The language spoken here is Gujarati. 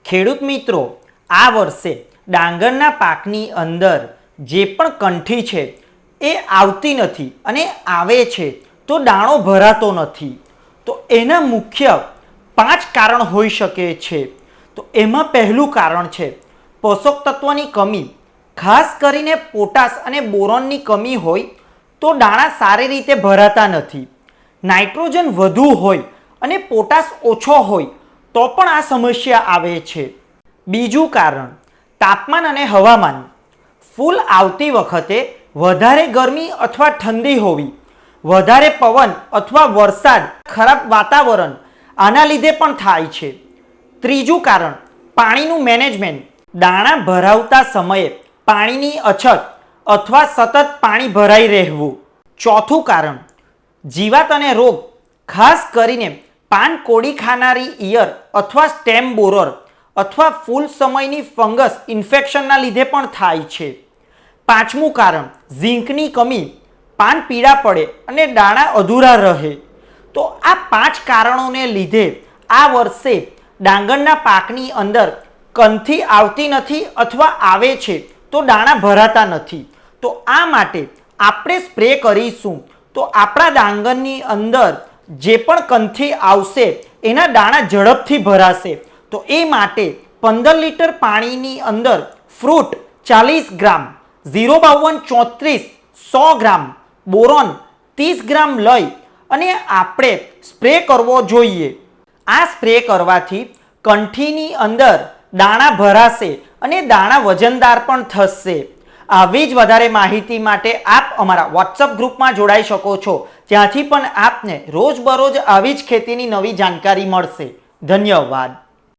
ખેડૂત મિત્રો, આ વર્ષે ડાંગરના પાકની અંદર જે પણ કંઠી છે એ આવતી નથી અને આવે છે તો દાણો ભરાતો નથી. તો એના મુખ્ય 5 કારણ હોઈ શકે છે. તો એમાં પહેલું કારણ છે પોષક તત્વની કમી. ખાસ કરીને પોટાશ અને બોરોનની કમી હોય તો દાણા સારી રીતે ભરાતા નથી. નાઇટ્રોજન વધુ હોય અને પોટાશ ઓછો હોય તો પણ આ સમસ્યા આવે છે. બીજું કારણ તાપમાન અને હવામાન. ફૂલ આવતી વખતે વધારે ગરમી અથવા ઠંડી હોવી, વધારે પવન અથવા વરસાદ, ખરાબ વાતાવરણ આના લીધે પણ થાય છે. ત્રીજું કારણ પાણીનું મેનેજમેન્ટ. દાણા ભરાવતા સમયે પાણીની અછત અથવા સતત પાણી ભરાઈ રહેવું. ચોથું કારણ જીવાત અને રોગ. ખાસ કરીને પાન કોડી ખાનારી ઈયર અથવા સ્ટેમ બોરર અથવા ફૂલ સમયની ફંગસ ઇન્ફેક્શનના લીધે પણ થાય છે. પાંચમું કારણ ઝીંકની કમી. પાન પીળા પડે અને દાણા અધૂરા રહે. તો આ 5 કારણોને લીધે આ વર્ષે ડાંગરના પાકની અંદર કંઠી આવતી નથી અથવા આવે છે તો દાણા ભરાતા નથી. તો આ માટે આપણે સ્પ્રે કરીશું તો આપણા ડાંગરની અંદર જે પણ કંઠી આવશે એના દાણા ઝડપથી ભરાશે. તો એ માટે 15 લીટર પાણીની અંદર ફ્રૂટ 40 ગ્રામ, 05234 100 ગ્રામ, બોરોન 30 ગ્રામ લઈ અને આપણે સ્પ્રે કરવો જોઈએ. આ સ્પ્રે કરવાથી કંઠીની અંદર દાણા ભરાશે અને દાણા વજનદાર પણ થશે. આવી જ વધારે માહિતી માટે આપ અમારા વોટ્સઅપ ગ્રુપમાં જોડાઈ શકો છો, જ્યાંથી પણ આપને રોજબરોજ આવી જ ખેતીની નવી જાણકારી મળશે. ધન્યવાદ.